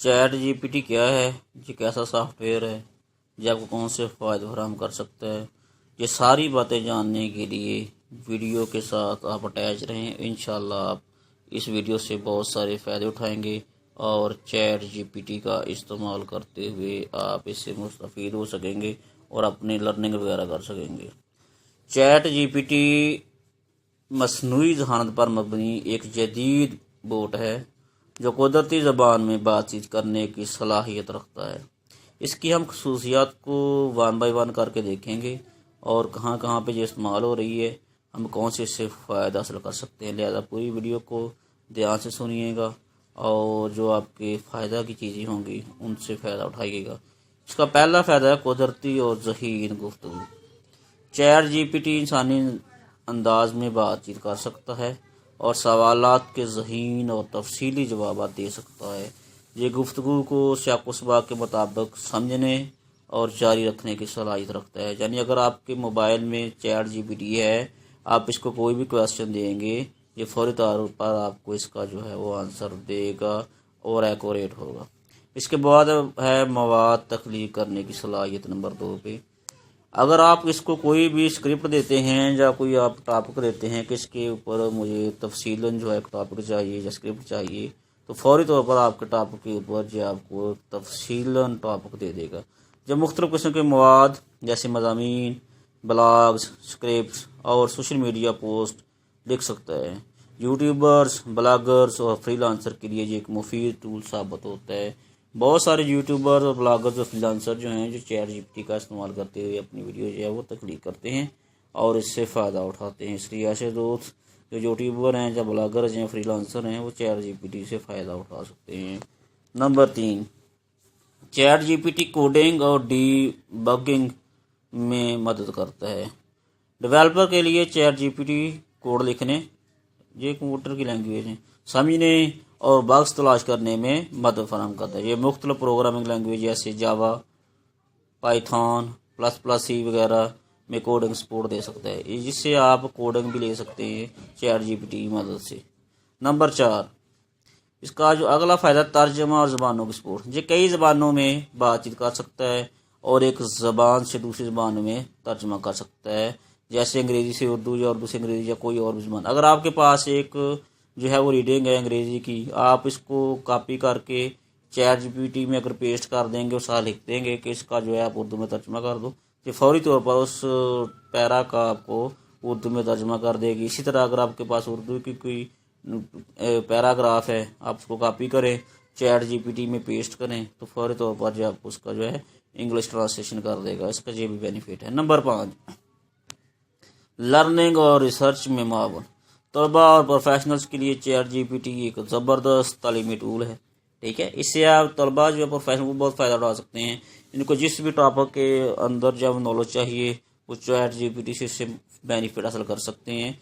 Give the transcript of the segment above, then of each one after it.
Chat GPT क्या है, ये कैसा सॉफ्टवेयर है, ये आपको कौन से फ़ायदे फराहम कर सकता है, ये सारी बातें जानने के लिए वीडियो के साथ आप अटैच रहें। इंशाल्लाह आप इस वीडियो से बहुत सारे फ़ायदे उठाएंगे और चैट जीपीटी का इस्तेमाल करते हुए आप इससे मुस्तफ़ीद हो सकेंगे और अपनी लर्निंग वगैरह कर सकेंगे। चैट जीपीटी मसनूई ज़हानत पर मबनी एक जदीद बोट है जो कुदरती ज़बान में बातचीत करने की सलाहियत रखता है। इसकी हम खसूसियात को वन बाय वन करके देखेंगे और कहाँ कहाँ पे ये इस्तेमाल हो रही है, हम कौन से इससे फ़ायदा हासिल कर सकते हैं। लिहाजा पूरी वीडियो को ध्यान से सुनिएगा और जो आपके फ़ायदा की चीज़ें होंगी उनसे फ़ायदा उठाइएगा। इसका पहला फ़ायदा है कुदरती और ज़हीन गुफ्तगू। चैट जीपीटी इंसानी अंदाज में बातचीत कर सकता है और सवालात के ज़हीन और तफसीली जवाब दे सकता है। ये गुफ्तगू को शाक़-व-सबाक़ के मुताबिक समझने और जारी रखने की सलाहियत रखता है। यानी अगर आपके मोबाइल में चैट जीपीटी है, आप इसको कोई भी क्वेश्चन देंगे, ये फौरी तौर पर आपको इसका जो है वो आंसर देगा और एक्यूरेट होगा। इसके बाद है मवाद तख्लीक करने की सलाहियत नंबर 2 पे। अगर आप इसको कोई भी स्क्रिप्ट देते हैं या कोई आप टॉपिक देते हैं कि इसके ऊपर मुझे तफसीलन जो है एक टॉपिक चाहिए या स्क्रिप्ट चाहिए, तो फौरी तौर पर आपके टॉपिक के ऊपर जो आपको तफसीलन टॉपिक दे देगा। जब मुख्तलिफ़ किस्म के मवाद जैसे मज़ामीन, ब्लॉग्स, स्क्रिप्ट्स और सोशल मीडिया पोस्ट लिख सकता है। यूट्यूबर्स, ब्लॉगर्स और फ्रीलांसर के लिए ये एक मुफीद टूल साबित होता है। बहुत सारे यूट्यूबर्स और ब्लॉगर्स और फ्रीलांसर जो हैं जो चैट जीपीटी का इस्तेमाल करते हुए अपनी वीडियो जो है वो तख्लीक करते हैं और इससे फ़ायदा उठाते हैं। इसलिए ऐसे दोस्त जो यूट्यूबर हैं या ब्लॉगर्स हैं, फ्रीलांसर हैं, वो चैट जीपीटी से फ़ायदा उठा सकते हैं। नंबर 3, चैट जीपीटी कोडिंग और डीबगिंग में मदद करता है। डेवलपर के लिए चैट जीपीटी कोड लिखने, ये कंप्यूटर की लैंग्वेज है, समझने और बग्स तलाश करने में मदद फराहम करता है। ये मुख्तलिफ प्रोग्रामिंग लैंग्वेज जैसे जावा, पाइथन, प्लस प्लस सी वगैरह में कोडिंग सपोर्ट दे सकता है, जिससे आप कोडिंग भी ले सकते हैं चैट जीपीटी की मदद से। नंबर 4, इसका जो अगला फ़ायदा तर्जमा और ज़बानों की सपोर्ट। ये कई ज़बानों में बातचीत कर सकता है और एक ज़बान से दूसरी ज़बान में तर्जमा कर सकता है, जैसे अंग्रेज़ी से उर्दू या उर्दू से अंग्रेज़ी या कोई और भी ज़बान। अगर आपके पास एक जो है वो रीडिंग है अंग्रेज़ी की, आप इसको कॉपी करके चैट जीपीटी में अगर पेस्ट कर देंगे और साथ लिख देंगे कि इसका जो है आप उर्दू में तर्जमा कर दो, ये फौरी तौर पर उस पैरा का आपको उर्दू में तर्जमा कर देगी। इसी तरह अगर आपके पास उर्दू की कोई पैराग्राफ है, आप उसको कॉपी करें, चैट जीपीटी में पेस्ट करें, तो फौरी तौर पर जो आपको उसका जो है इंग्लिश ट्रांसलेशन कर देगा। इसका ये भी बेनिफिट है। नंबर 5, लर्निंग और रिसर्च में मावन। तलबा और प्रोफेशनल्स के लिए चैट जीपीटी एक ज़बरदस्त तालीमी टूल है। ठीक है, इससे आप तलबा जो है प्रोफेशनल को बहुत फ़ायदा उठा सकते हैं। इनको जिस भी टॉपिक के अंदर जब नॉलेज चाहिए वो चैट जीपीटी से इससे बेनिफिट हासिल कर सकते हैं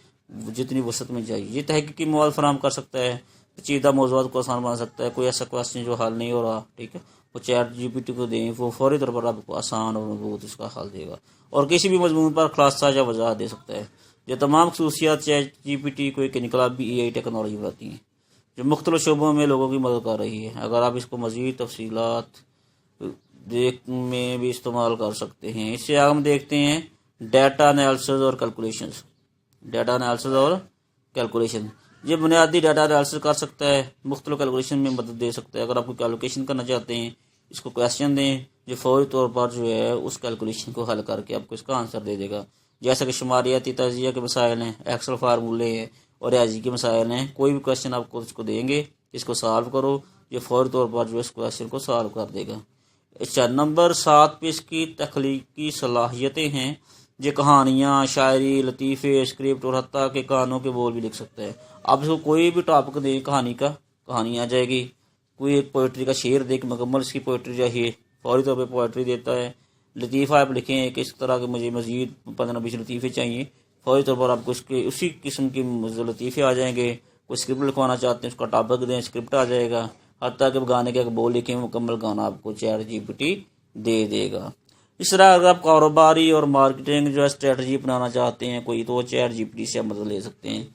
जितनी वसत में चाहिए। ये तहकीकी मवाद फराहम कर सकता है, पेचीदा मौज़ूआत को आसान बना सकता है। कोई ऐसा क्वेश्चन जो हल नहीं हो रहा, ठीक है, वो चैट जीपीटी को दें, वो फौरी तौर पर आपको आसान और मजबूत उसका हल देगा और किसी भी मजमून पर खुलासा या वजाहत दे सकता है। ये तमाम खसूसियात चैट जीपीटी को एक इनकलाबी एआई टेक्नोलॉजी बनाती हैं जो मुख्तलिफ शोबों में लोगों की मदद कर रही है। अगर आप इसको मज़ीद तफसीलात देख में भी इस्तेमाल कर सकते हैं। इससे हम देखते हैं डाटा एनालिसिस और कैलकुलेशंस। डाटा एनालिसिस और कैलकुलेशन, ये बुनियादी डाटा एनालिसिस कर सकता है, मुख्तलिफ कैलकुलेशन में मदद दे सकता है। अगर आप कोई कैलकुलेशन करना चाहते हैं, इसको क्वेश्चन दें, जो फौरी तौर पर जो है उस कैलकुलेशन को हल करके आपको इसका आंसर दे देगा। जैसा कि शुमारियाती तजिया के मसाइल हैं, एक्सेल फार्मूले हैं और रियाजी के मसाइल हैं, कोई भी क्वेश्चन आपको उसको देंगे, इसको सॉल्व करो, ये फौरी तौर पर जो है इस क्वेश्चन को सॉल्व कर देगा। अच्छा, नंबर 7 पे इसकी तख्लीकी सलाहियतें हैं। ये कहानियाँ, शायरी, लतीफ़े, स्क्रिप्ट और हत्ता के गानों के बोल भी लिख सकता है। आप इसको कोई भी टॉपिक दें कहानी का, कहानी आ जाएगी। कोई एक पोइट्री का शेर देख मुकम्मल इसकी पोइट्री चाहिए, फौरी तौर पे पोइट्री देता है। लतीफ़ा आप लिखें कि इस तरह के मुझे मज़ीद 15-20 लतीफ़े चाहिए, फौरी तौर पर आपको उसके उसी किस्म के लतीफ़े आ जाएंगे। कोई स्क्रिप्ट लिखवाना चाहते हैं, उसका टॉपिक दें, स्क्रिप्ट आ जाएगा। हत्ता के गाने के बोल लिखें, मुकम्मल गाना आपको चैट जीपीटी दे देगा। इस तरह अगर आप कारोबारी और मार्केटिंग जो है स्ट्रेटजी अपनाना चाहते हैं कोई, तो चैट जीपीटी से आप मदद ले सकते हैं।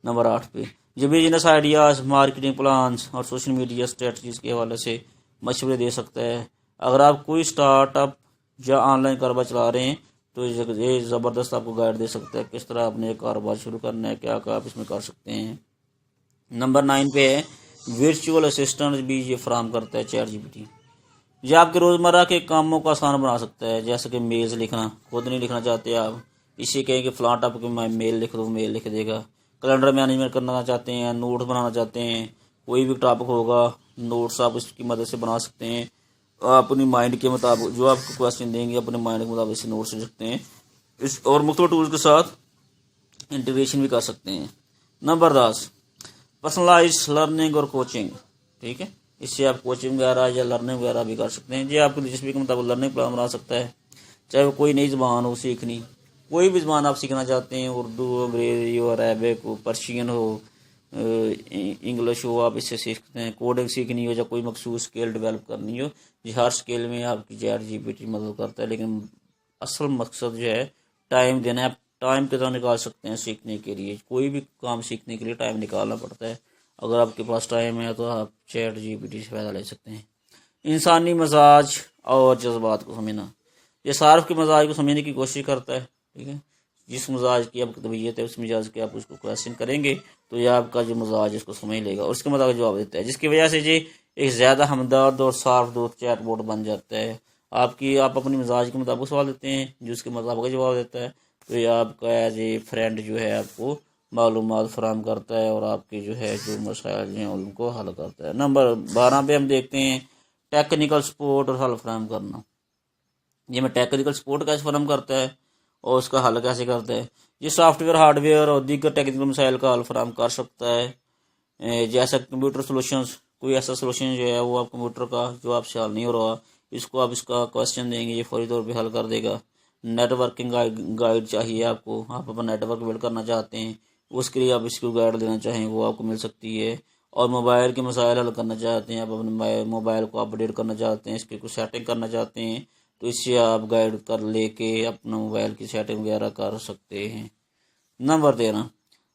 नंबर 8 पे जो बिजनेस आइडियाज़, मार्केटिंग प्लान्स और सोशल मीडिया स्ट्रेटजीज़ के हवाले से मशवरे दे सकता है। अगर आप कोई स्टार्टअप या ऑनलाइन कारोबार चला रहे हैं तो ये ज़बरदस्त आपको गाइड दे सकता है किस तरह आपने कारोबार शुरू करना है, क्या क्या आप इसमें कर सकते हैं। नंबर 9 पे है वर्चुअल असिस्टेंट भी ये फराहम करता है चैट जीपीटी। ये आपके रोज़मर्रा के कामों को आसान बना सकता है, जैसे कि मेल्स लिखना। खुद नहीं लिखना चाहते आप, इसी कहें कि फ़लाँ टॉपिक में मेल लिख दो, मेल लिख देगा। कैलेंडर मैनेजमेंट करना चाहते हैं, नोट्स बनाना चाहते हैं, कोई भी टॉपिक होगा नोट्स आप इसकी मदद से बना सकते हैं। आप अपनी माइंड के मुताबिक जो आपको क्वेश्चन देंगे अपने माइंड के मुताबिक से नोट्स लिख सकते हैं इस, और मुख्तलिफ टूल्स के साथ इंटीग्रेशन भी कर सकते हैं। नंबर 10 पर्सनलाइज लर्निंग और कोचिंग। ठीक है, इससे आप कोचिंग वगैरह या लर्निंग वगैरह भी कर सकते हैं। जो आपकी दिलचस्पी के मुताबिक लर्निंग प्लान बना सकता है, चाहे वो कोई नई ज़बान हो सीखनी, कोई भी ज़बान आप सीखना चाहते हैं, उर्दू, अंग्रेज़ी हो, अरेबिक हो, पर्शियन हो, इंग्लिश हो, आप इससे सीख सकते हैं। कोडिंग सीखनी हो या कोई मखसूस स्किल डेवलप करनी हो, जी हर स्किल में आपकी चैट जीपीटी मदद करता है। लेकिन असल मकसद जो है टाइम देना है। टाइम कितना निकाल सकते हैं सीखने के लिए, कोई भी काम सीखने के लिए टाइम निकालना पड़ता है। अगर आपके पास टाइम है तो आप चैट जीपीटी से फ़ायदा ले सकते हैं। इंसानी मजाज और जज्बात को समझना, ये सार्फ के मजाज को समझने की कोशिश करता है। ठीक है, जिस मजाज की आपकी तबीयत है उस मिजाज के आप उसको क्वेश्चन करेंगे तो ये आपका जो मजाज है उसको समझ लेगा और उसके मुताबिक जवाब देता है, जिसकी वजह से ये एक ज़्यादा हमदर्द और साफ दोस्त चैट बोर्ड बन जाता है। आप अपनी मजाज के मुताबिक सवाल देते हैं, जो उसके मुताबिक जवाब देता है, तो ये आपका एज ए फ्रेंड जो है आपको मालूमात फराहम करता है और आपके जो है जो मसाइल हैं उनको हल करता है। नंबर 12 पे हम देखते हैं टेक्निकल सपोर्ट और हल फराहम करना। ये में टेक्निकल सपोर्ट कैसे फराहम करता है और उसका हल कैसे करता है। ये सॉफ्टवेयर, हार्डवेयर और दीगर टेक्निकल मसाइल का हल फराहम कर सकता है। जैसा कंप्यूटर सोल्यूशंस, कोई ऐसा सोल्यूशन जो है वो आप कंप्यूटर का जो आपसे हल नहीं हो रहा, इसको आप इसका क्वेश्चन देंगे, ये फौरी तौर पे हल कर देगा। नेटवर्किंग गाइड चाहिए आपको, आप अपना नेटवर्क बिल्ड करना चाहते हैं, उसके लिए आप इसको गाइड देना चाहें वो आपको मिल सकती है। और मोबाइल के मसाइल हल करना चाहते हैं, आप अपने मोबाइल को अपडेट करना चाहते हैं, इसकी कुछ सेटिंग करना चाहते हैं, तो इससे आप गाइड कर लेके अपना मोबाइल की सेटिंग वगैरह कर सकते हैं। नंबर 13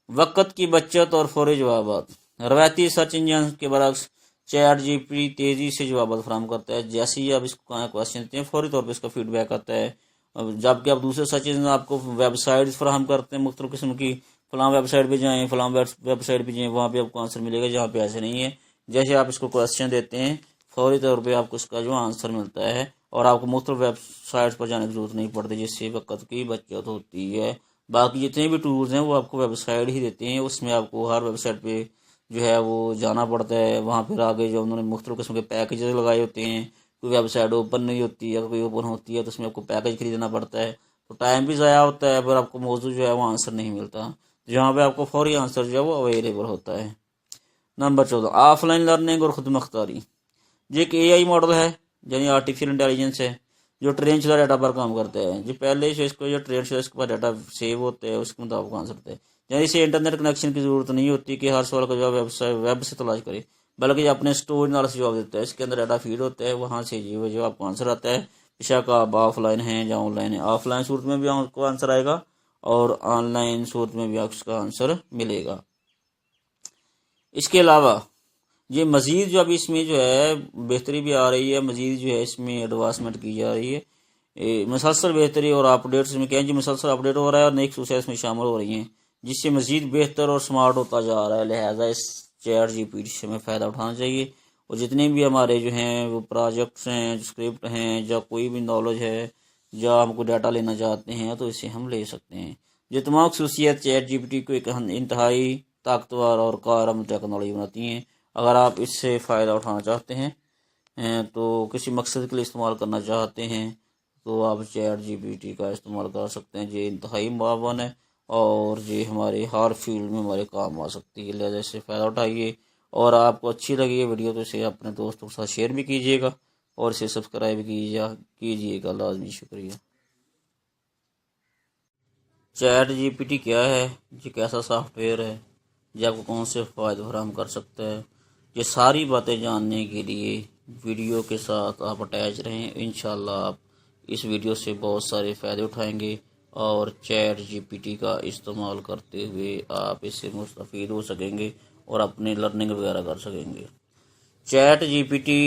वक़्त की बचत और फौरी जवाब। रवायती सर्च इंजन के बरक्स चैट जीपीटी तेज़ी से जवाब फराहम करता है। जैसे ही आप इसको क्वेश्चन देते हैं फौरी तौर पर इसका फीडबैक आता है। जबकि आप दूसरे सर्च इंजन आपको वेबसाइट्स फराहम करते हैं मुख्तलिफ किस्म की, फलां वेबसाइट पे जाएं, फलां वेबसाइट पे जाएं, वहाँ पे आपको आंसर मिलेगा, जहाँ पे ऐसे नहीं है। जैसे आप इसको क्वेश्चन देते हैं फौरी तौर पे आपको इसका जो आंसर मिलता है और आपको मुख्तलिफ वेबसाइट्स पर जाने की जरूरत नहीं पड़ती, जिससे वक़्त की बचत होती है। बाकी जितने भी टूल्स हैं वो आपको वेबसाइट ही देते हैं, उसमें आपको हर वेबसाइट पे जो है वो जाना पड़ता है। वहाँ फिर आगे जो उन्होंने मुख्तलिफ किस्म के पैकेजेस लगाए होते हैं, कोई वेबसाइट ओपन नहीं होती है, कोई ओपन होती है तो उसमें आपको पैकेज खरीदना पड़ता है, तो टाइम भी ज़ाया होता है, पर आपको मौजूद जो है वो आंसर नहीं मिलता, जहाँ पे आपको फौरी आंसर जो है वो अवेलेबल होता है। नंबर 14 ऑफलाइन लर्निंग और खुद मुख्तारी। ये एक एआई मॉडल है, यानी आर्टिफिशियल इंटेलिजेंस है, जो ट्रेन शुदा डाटा पर काम करता है। जो पहले से इसको जो ट्रेन शुदा इसके पास डाटा सेव होते हैं उसके मुताबिक आंसर होते हैं, यानी इसे इंटरनेट कनेक्शन की ज़रूरत नहीं होती कि हर सवाल का जवाब वेब से तलाश करे, बल्कि अपने स्टोर नॉलेज से जवाब देता है। इसके अंदर डाटा फीड होता है, वहाँ से जो आपको आंसर आता है, बेशक आप ऑफलाइन हैं या ऑनलाइन है। ऑफलाइन सूरत में भी आपको आंसर आएगा और ऑनलाइन सूरत में भी आपको उसका आंसर मिलेगा। इसके अलावा ये मज़ीद जो अभी इसमें जो है बेहतरी भी आ रही है, मज़ीद जो है इसमें एडवांसमेंट की जा रही है। मुसलसल बेहतरी और अपडेट्स में क्या है, जो मुसलसल अपडेट हो रहा है और नई खसूसियात इसमें शामिल हो रही हैं, जिससे मज़ीद बेहतर और स्मार्ट होता जा रहा है। लिहाजा इस चैट जीपीटी से हमें फ़ायदा उठाना चाहिए और जितने भी हमारे जो हैं वो प्रोजेक्ट्स हैं, स्क्रिप्ट हैं, या कोई भी नॉलेज है, या हमको डाटा लेना चाहते हैं तो इसे हम ले सकते हैं। ये तमाम खसूसियात चैट जीपीटी को एक इंतहाई ताकतवर और कारगर टेक्नोलॉजी बनाती हैं। अगर आप इससे फ़ायदा उठाना चाहते हैं तो किसी मकसद के लिए इस्तेमाल करना चाहते हैं तो आप चैट जीपीटी का इस्तेमाल कर सकते हैं। ये इंतहाई मुआवन है और ये हमारे हर फील्ड में हमारे काम आ सकती है। लिहाजा इससे फ़ायदा उठाइए और आपको अच्छी लगी ये वीडियो तो इसे अपने दोस्तों के साथ शेयर भी कीजिएगा और इसे सब्सक्राइब कीजिएगा लाजमी। शुक्रिया। चैट जीपीटी क्या है, ये कैसा सॉफ्टवेयर है, ये आपको कौन से फ़ायदे फराहम कर सकता है, ये सारी बातें जानने के लिए वीडियो के साथ आप अटैच रहें। इंशाल्लाह आप इस वीडियो से बहुत सारे फ़ायदे उठाएंगे और चैट जीपीटी का इस्तेमाल करते हुए आप इससे मुस्तफ़ीद हो सकेंगे और अपनी लर्निंग वगैरह कर सकेंगे। Chat GPT